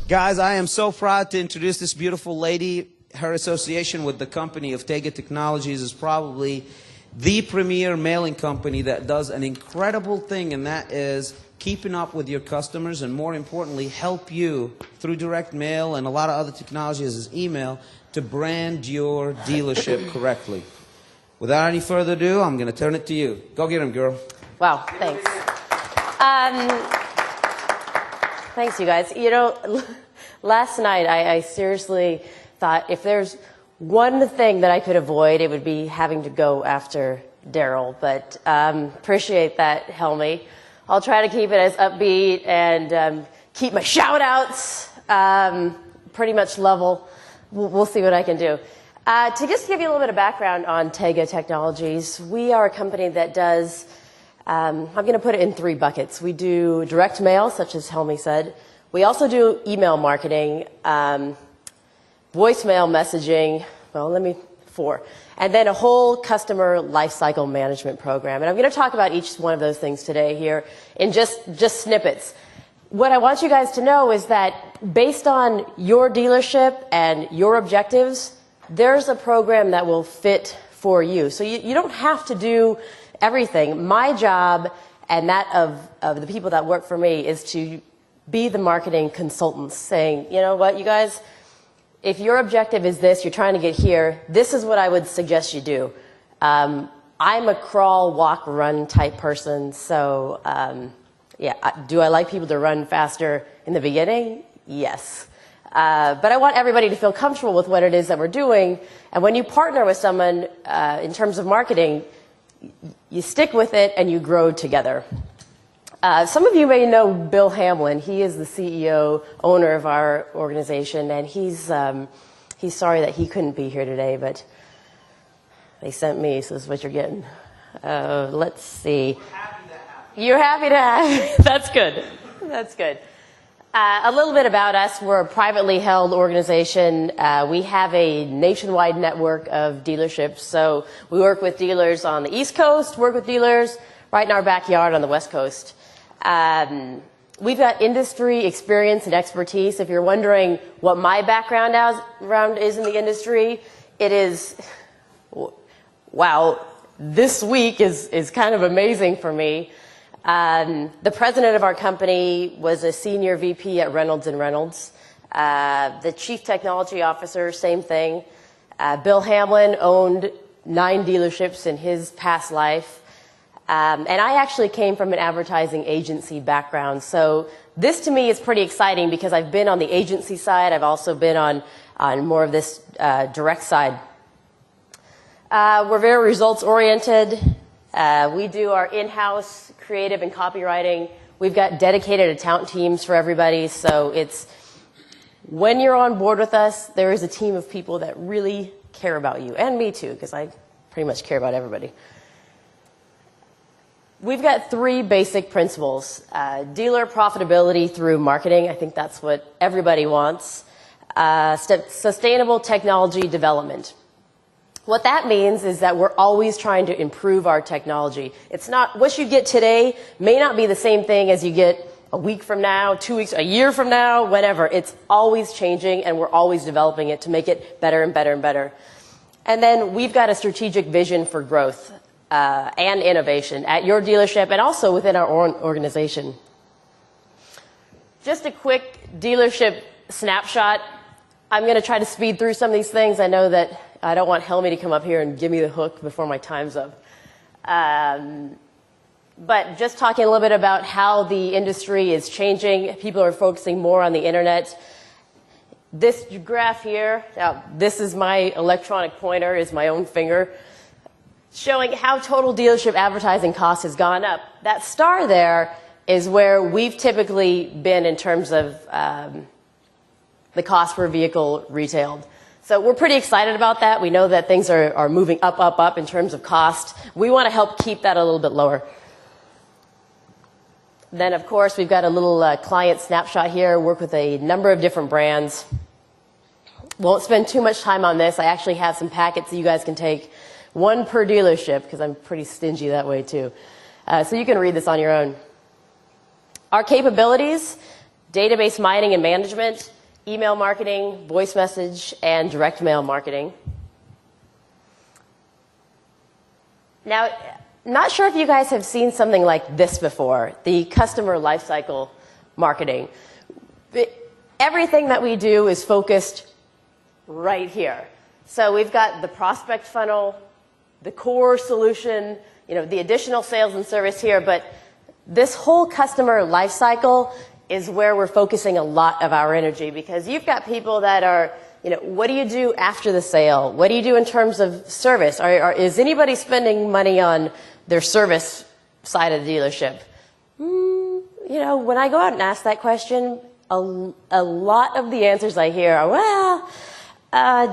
Guys, I am so proud to introduce this beautiful lady. Her association with the company of Tega Technologies is probably the premier mailing company that does an incredible thing, and that is keeping up with your customers and, more importantly, help you through direct mail and a lot of other technologies as email to brand your dealership correctly. Without any further ado, I'm going to turn it to you. Go get him, girl. Wow, thanks. Thanks, you guys. You know, last night I seriously thought if there's one thing that I could avoid, it would be having to go after Daryl. But appreciate that, Helmy. I'll try to keep it as upbeat and keep my shout-outs pretty much level. We'll see what I can do. To just give you a little bit of background on Tega Technologies, we are a company that does, I'm going to put it in 3 buckets. We do direct mail, such as Helmy said. We also do email marketing, voicemail messaging, well, 4. And then a whole customer lifecycle management program. And I'm going to talk about each one of those things today here in just snippets. What I want you guys to know is that based on your dealership and your objectives, there's a program that will fit for you. So you don't have to do everything. My job and that of the people that work for me is to be the marketing consultants saying, you know what, you guys, if your objective is this, you're trying to get here, this is what I would suggest you do. I'm a crawl, walk, run type person. So yeah, do I like people to run faster in the beginning? Yes. But I want everybody to feel comfortable with what it is that we're doing. And when you partner with someone in terms of marketing, you stick with it and you grow together. Some of you may know Bill Hamlin. He is the CEO, owner of our organization, and he's sorry that he couldn't be here today, but they sent me, so this is what you're getting. Let's see. We're happy to have you. You're happy to have me. That's good. That's good. A little bit about us. We're a privately held organization. We have a nationwide network of dealerships. So we work with dealers on the East Coast, work with dealers right in our backyard on the West Coast. We've got industry experience and expertise. If you're wondering what my background is in the industry, it is, wow, this week is kind of amazing for me. The president of our company was a senior VP at Reynolds & Reynolds. The chief technology officer, same thing. Bill Hamlin owned 9 dealerships in his past life. And I actually came from an advertising agency background. So this to me is pretty exciting because I've been on the agency side. I've also been on more of this direct side. We're very results oriented. We do our in-house creative and copywriting. We've got dedicated account teams for everybody. So it's when you're on board with us, there is a team of people that really care about you, and me too, because I pretty much care about everybody. We've got 3 basic principles. Dealer profitability through marketing. I think that's what everybody wants. Sustainable technology development. What that means is that we're always trying to improve our technology. It's not, what you get today may not be the same thing as you get a week from now, 2 weeks, a year from now, whenever. It's always changing, and we're always developing it to make it better and better and better. And then we've got a strategic vision for growth and innovation at your dealership and also within our own organization. Just a quick dealership snapshot. I'm going to try to speed through some of these things. I know that I don't want Helmy to come up here and give me the hook before my time's up. But just talking a little bit about how the industry is changing. People are focusing more on the internet. This graph here, now this is my electronic pointer, is my own finger, showing how total dealership advertising cost has gone up. That star there is where we've typically been in terms of the cost per vehicle retailed. So we're pretty excited about that. We know that things are moving up, up, up in terms of cost. We want to help keep that a little bit lower. Then, of course, we've got a little client snapshot here. Work with a number of different brands. Won't spend too much time on this. I actually have some packets that you guys can take, 1 per dealership, because I'm pretty stingy that way too. So you can read this on your own. Our capabilities, database mining and management, email marketing, voice message, and direct mail marketing. Now, not sure if you guys have seen something like this before, the customer lifecycle marketing. Everything that we do is focused right here. So we've got the prospect funnel, the core solution, the additional sales and service here, but this whole customer lifecycle is where we're focusing a lot of our energy, because you've got people that are, what do you do after the sale? What do you do in terms of service? Is anybody spending money on their service side of the dealership? When I go out and ask that question, a lot of the answers I hear are,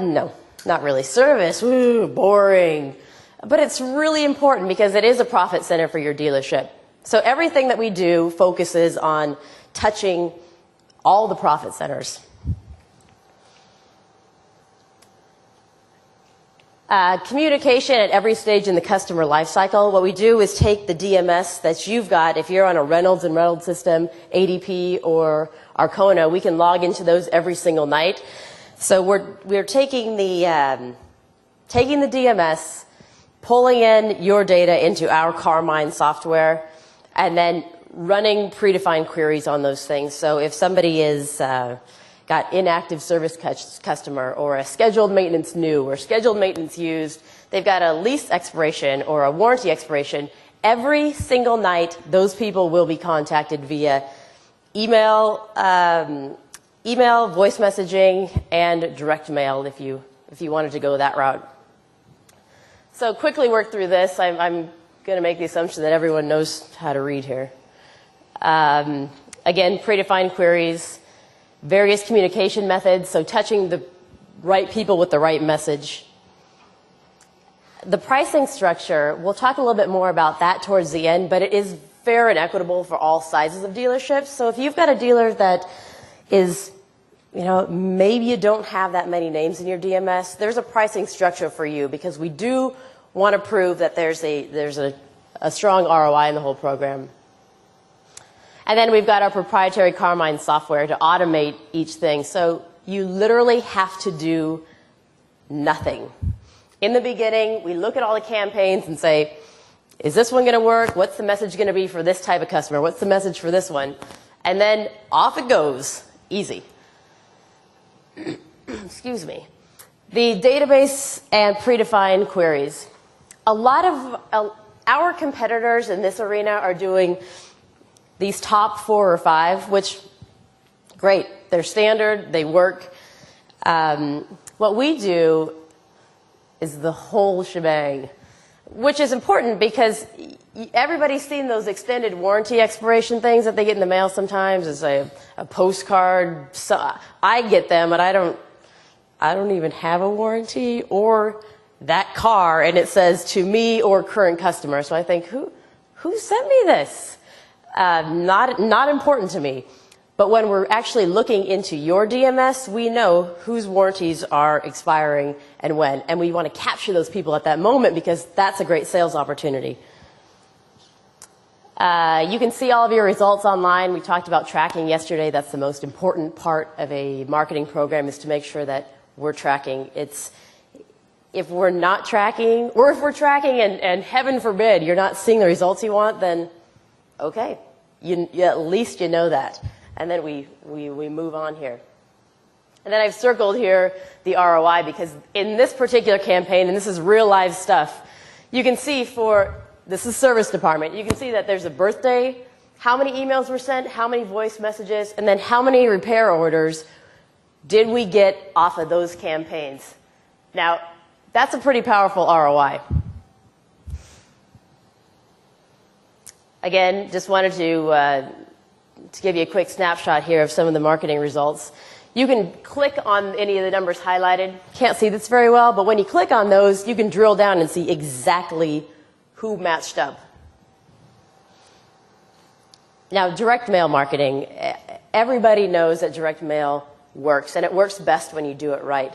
no, not really. Service, boring. But it's really important because it is a profit center for your dealership. So everything that we do focuses on touching all the profit centers. Communication at every stage in the customer lifecycle. What we do is take the DMS that you've got. If you're on a Reynolds and Reynolds system, ADP or Arcona, we can log into those every single night. So we're taking the DMS, pulling in your data into our CarMine software, and then running predefined queries on those things. So if somebody is got inactive service customer, or a scheduled maintenance new, or scheduled maintenance used, they've got a lease expiration or a warranty expiration, every single night those people will be contacted via email, voice messaging, and direct mail if you wanted to go that route. So quickly work through this. I'm going to make the assumption that everyone knows how to read here. Again, predefined queries, various communication methods, so touching the right people with the right message. The pricing structure, we'll talk a little bit more about that towards the end, but it is fair and equitable for all sizes of dealerships. So if you've got a dealer that is, maybe you don't have that many names in your DMS, there's a pricing structure for you, because we do want to prove that there's a strong ROI in the whole program. And then we've got our proprietary CarMine software to automate each thing. So you literally have to do nothing. In the beginning, we look at all the campaigns and say, is this one going to work? What's the message going to be for this type of customer? What's the message for this one? And then off it goes. Easy. Excuse me. The database and predefined queries. A lot of our competitors in this arena are doing these top 4 or 5, which, great, they're standard, they work. What we do is the whole shebang, which is important because everybody's seen those extended warranty expiration things that they get in the mail sometimes. It's a postcard. So I get them, but I don't even have a warranty or that car, and it says to me or current customer. So I think, who sent me this? Not important to me. But when we're actually looking into your DMS, we know whose warranties are expiring and when. And we want to capture those people at that moment because that's a great sales opportunity. You can see all of your results online. We talked about tracking yesterday. That's the most important part of a marketing program, is to make sure that we're tracking. If we're not tracking, or if we're tracking and heaven forbid you're not seeing the results you want, then okay, at least you know that. And then we move on here. And then I've circled here the ROI because in this particular campaign, and this is real live stuff, you can see this is service department, you can see that there's a birthday, how many emails were sent, how many voice messages, and then how many repair orders did we get off of those campaigns. Now, that's a pretty powerful ROI. Again, just wanted to give you a quick snapshot here of some of the marketing results. You can click on any of the numbers highlighted. Can't see this very well, but when you click on those, you can drill down and see exactly who matched up. Now, direct mail marketing. Everybody knows that direct mail works, and it works best when you do it right.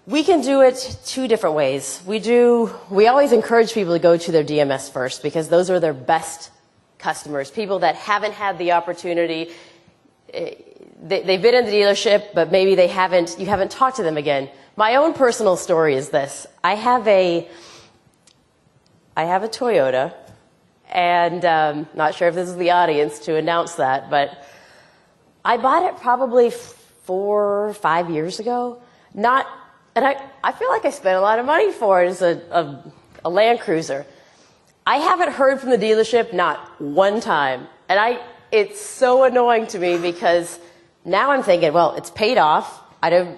We can do it 2 different ways. We always encourage people to go to their DMS first because those are their best customers, people that haven't had the opportunity. they've been in the dealership, but maybe you haven't talked to them again. My own personal story is this. I have a Toyota, and not sure if this is the audience to announce that, but I bought it probably 4 or 5 years ago. And I feel like I spent a lot of money for it as a Land Cruiser. I haven't heard from the dealership not one time. And it's so annoying to me because now I'm thinking, well, it's paid off. I've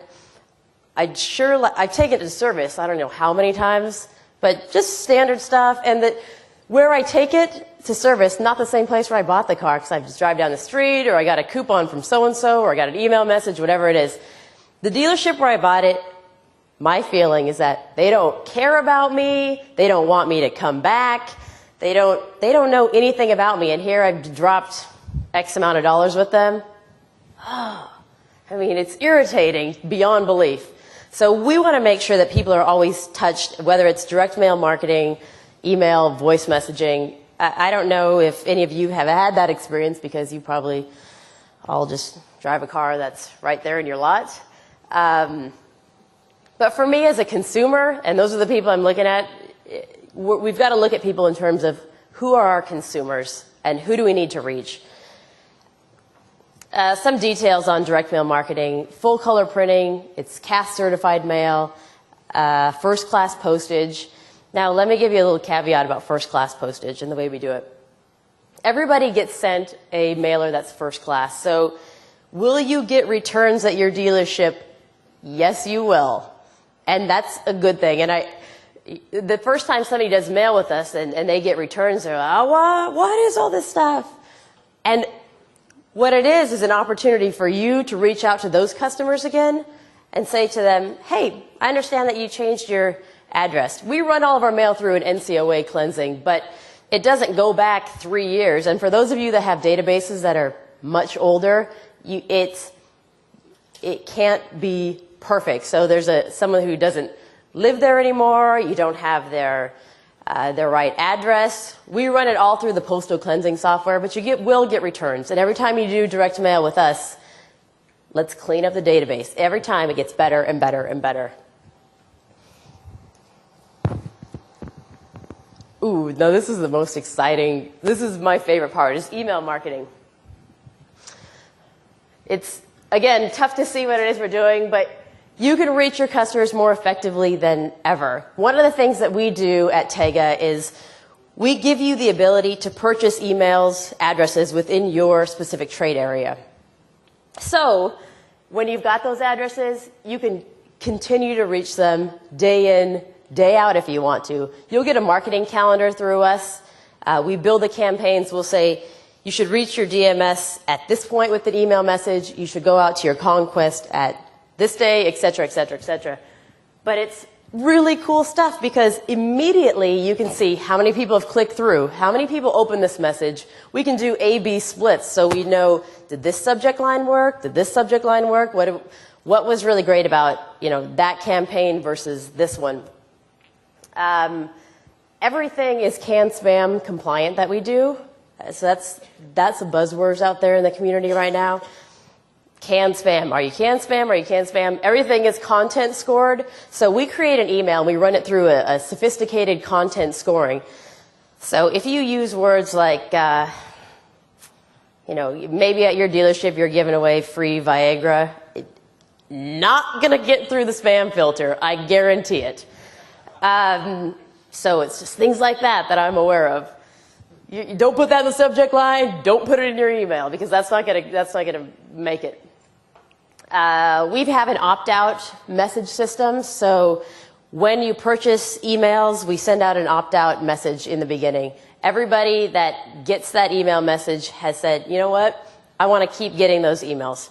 taken it to service, I don't know how many times, but just standard stuff. And where I take it to service, not the same place where I bought the car, because I just drive down the street, or I got a coupon from so-and-so, or I got an email message, whatever it is. The dealership where I bought it, my feeling is that they don't care about me, they don't want me to come back, they don't know anything about me, and here I've dropped X amount of dollars with them. I mean, it's irritating beyond belief. So we want to make sure that people are always touched, whether it's direct mail marketing, email, voice messaging. I don't know if any of you have had that experience because you probably all just drive a car that's right there in your lot. But for me as a consumer, and those are the people I'm looking at, we've got to look at people in terms of who are our consumers and who do we need to reach. Some details on direct mail marketing: full color printing, it's CAS certified mail, first class postage. Now let me give you a little caveat about first class postage and the way we do it. Everybody gets sent a mailer that's first class. So will you get returns at your dealership? Yes, you will. And that's a good thing. And the first time somebody does mail with us and they get returns, they're like, oh, what is all this stuff? And what it is an opportunity for you to reach out to those customers again and say to them, hey, I understand that you changed your address. We run all of our mail through an NCOA cleansing, but it doesn't go back 3 years. And for those of you that have databases that are much older, it can't be perfect. So there's someone who doesn't live there anymore, you don't have their right address. We run it all through the postal cleansing software, but you will get returns. And every time you do direct mail with us, let's clean up the database. Every time it gets better and better and better. Ooh, no, this is the most exciting. This is my favorite part, is email marketing. It's, again, tough to see what it is we're doing, but you can reach your customers more effectively than ever. One of the things that we do at Tega is we give you the ability to purchase emails, addresses within your specific trade area. So when you've got those addresses, you can continue to reach them day in, day out if you want to. You'll get a marketing calendar through us. We build the campaigns. We'll say, you should reach your DMS at this point with an email message. You should go out to your conquest at this day, et cetera, et cetera, et cetera. But it's really cool stuff because immediately you can see how many people have clicked through, how many people open this message. We can do A/B splits so we know, did this subject line work? Did this subject line work? What was really great about that campaign versus this one? Everything is CAN spam compliant that we do. So that's the buzzwords out there in the community right now. CAN spam. Are you CAN spam? Are you CAN spam? Everything is content scored. So we create an email and we run it through a sophisticated content scoring. So if you use words like, maybe at your dealership you're giving away free Viagra, not going to get through the spam filter. I guarantee it. So it's just things like that I'm aware of. You don't put that in the subject line. Don't put it in your email because that's not gonna make it. We have an opt-out message system. So when you purchase emails, we send out an opt-out message in the beginning. Everybody that gets that email message has said, you know what? I want to keep getting those emails.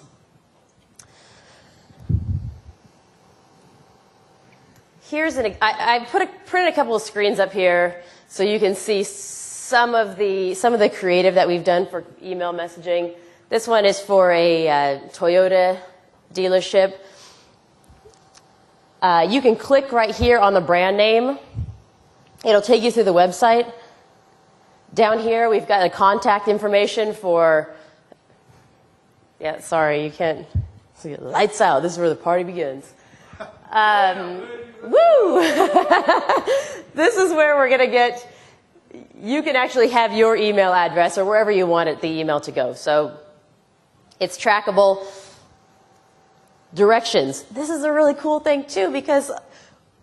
I printed a couple of screens up here so you can see some of the creative that we've done for email messaging. This one is for a Toyota dealership. You can click right here on the brand name. It'll take you through the website. Down here, we've got the contact information for Yeah, sorry, you can't. See, lights out. This is where the party begins. Woo! This is where we're going to get, you can actually have your email address or wherever you want the email to go. So it's trackable. Directions. This is a really cool thing too, because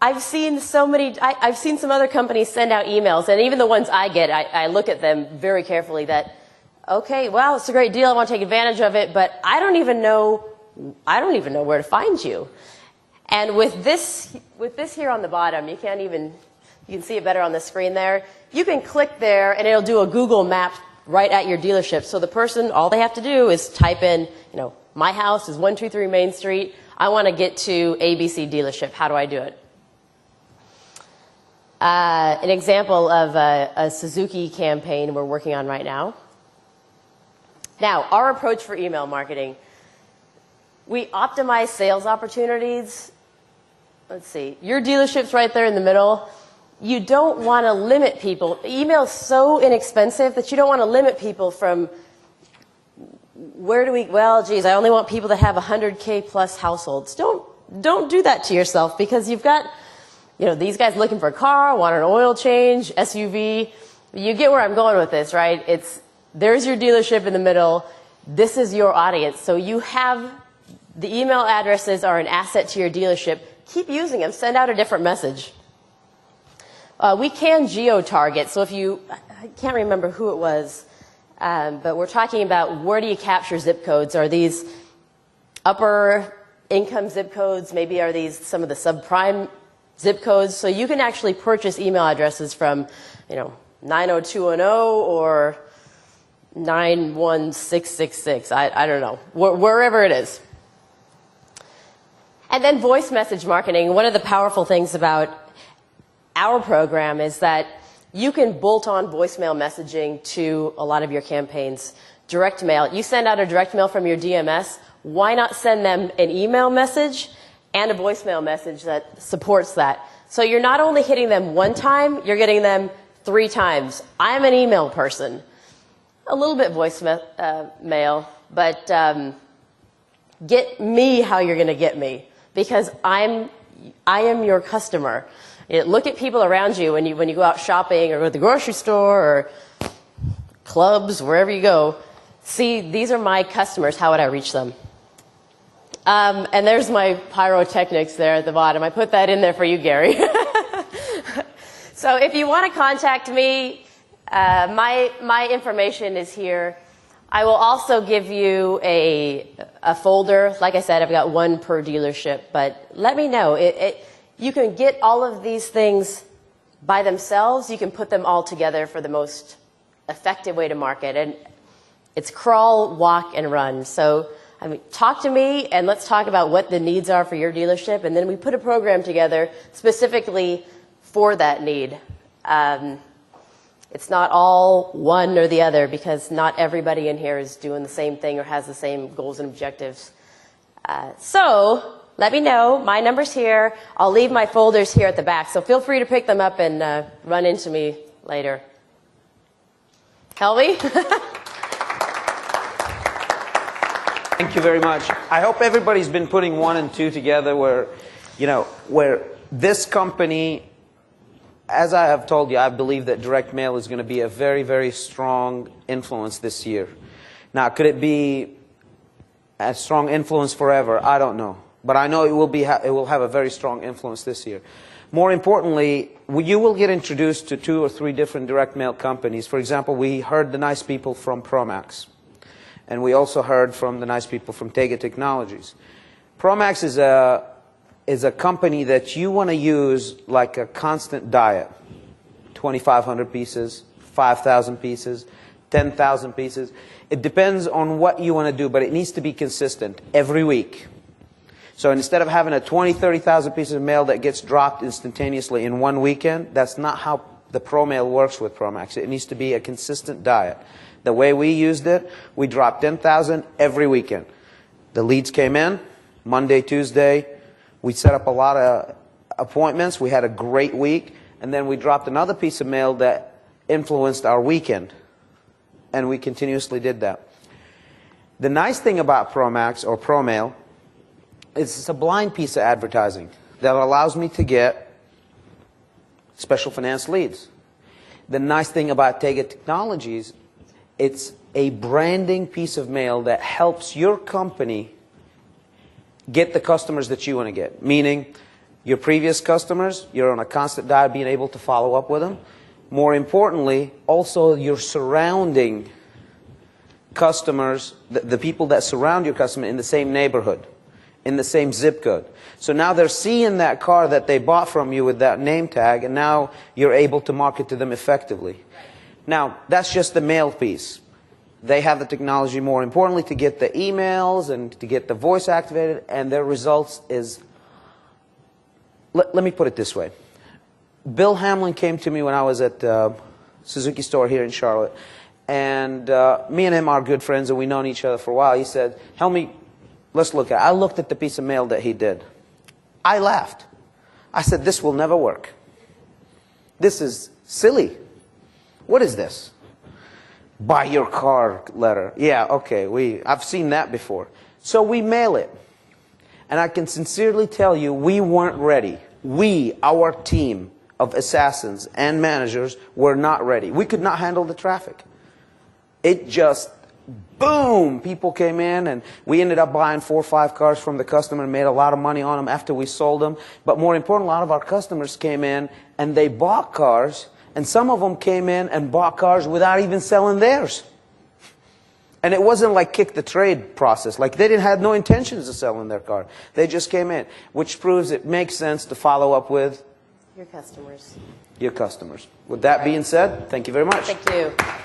I've seen so many, I've seen some other companies send out emails, and even the ones I get, I look at them very carefully that, okay, well, it's a great deal, I want to take advantage of it, but I don't even know where to find you. And with this here on the bottom, you can see it better on the screen there. You can click there and it'll do a Google map right at your dealership. So the person, all they have to do is type in, my house is 123 Main Street. I want to get to ABC dealership. How do I do it? An example of a Suzuki campaign we're working on right now. Now, our approach for email marketing, we optimize sales opportunities. Let's see, your dealership's right there in the middle. You don't want to limit people. Email is so inexpensive that you don't want to limit people from well, geez, I only want people that have 100K plus households. Don't do that to yourself, because you've got, these guys looking for a car, want an oil change, SUV. You get where I'm going with this, right? There's your dealership in the middle. This is your audience. So you have, the email addresses are an asset to your dealership. Keep using them. Send out a different message. We can geo-target. So I can't remember who it was, but we're talking about where do you capture zip codes? Are these upper income zip codes? Maybe are these some of the subprime zip codes? So you can actually purchase email addresses from, 90210 or 91666. I don't know, wherever it is. And then voice message marketing. One of the powerful things about our program is that you can bolt on voicemail messaging to a lot of your campaigns. Direct mail. You send out a direct mail from your DMS. Why not send them an email message and a voicemail message that supports that? So you're not only hitting them one time, you're getting them 3 times. I'm an email person. A little bit mail, but get me how you're going to get me, because I am your customer. Look at people around you when you go out shopping or go to the grocery store or clubs, wherever you go. See, these are my customers. How would I reach them? And there's my pyrotechnics there at the bottom. I put that in there for you, Gary. So if you want to contact me, my information is here. I will also give you a folder. Like I said, I've got one per dealership, but let me know. You can get all of these things by themselves. You can put them all together for the most effective way to market. And it's crawl, walk, and run. So talk to me, and let's talk about what the needs are for your dealership, and then we put a program together specifically for that need. It's not all one or the other, because not everybody in here is doing the same thing or has the same goals and objectives. So let me know. My number's here. I'll leave my folders here at the back, so feel free to pick them up and run into me later. Helby? Thank you very much. I hope everybody's been putting 1 and 2 together where this company, as I have told you, I believe that direct mail is going to be a very, very strong influence this year. Now, could it be a strong influence forever? I don't know. But I know it will have a very strong influence this year. More importantly, you will get introduced to 2 or 3 different direct mail companies. For example, we heard the nice people from Promax. And we also heard from the nice people from Tega Technologies. Promax is a company that you want to use like a constant diet. 2,500 pieces, 5,000 pieces, 10,000 pieces. It depends on what you want to do, but it needs to be consistent every week. So instead of having a 20,000, 30,000 pieces of mail that gets dropped instantaneously in one weekend, that's not how the ProMail works with Promax. It needs to be a consistent diet. The way we used it, we dropped 10,000 every weekend. The leads came in Monday, Tuesday. We set up a lot of appointments. We had a great week. And then we dropped another piece of mail that influenced our weekend. And we continuously did that. The nice thing about ProMax or ProMail is it's a blind piece of advertising that allows me to get special finance leads. The nice thing about Tega Technologies, it's a branding piece of mail that helps your company get the customers that you want to get. Meaning, your previous customers, you're on a constant diet being able to follow up with them. More importantly, also your surrounding customers, the people that surround your customer in the same neighborhood, in the same zip code. So now they're seeing that car that they bought from you with that name tag, and now you're able to market to them effectively. Now, that's just the mail piece. They have the technology, more importantly, to get the emails and to get the voice activated, and their results is, let me put it this way. Bill Hamlin came to me when I was at Suzuki store here in Charlotte, and me and him are good friends, and we've known each other for a while. He said, help me, let's look at it. I looked at the piece of mail that he did. I laughed. I said, this will never work. This is silly. What is this? Buy your car letter. Yeah, okay, I've seen that before. So we mail it. And I can sincerely tell you, we weren't ready. We, our team of assassins and managers, were not ready. We could not handle the traffic. It just, boom, people came in, and we ended up buying 4 or 5 cars from the customer and made a lot of money on them after we sold them. But more important, a lot of our customers came in and they bought cars, and some of them came in and bought cars without even selling theirs. And it wasn't like kick the trade process. Like they didn't have no intentions of selling their car. They just came in, which proves it makes sense to follow up with your customers. Your customers. With that being said, thank you very much. Thank you.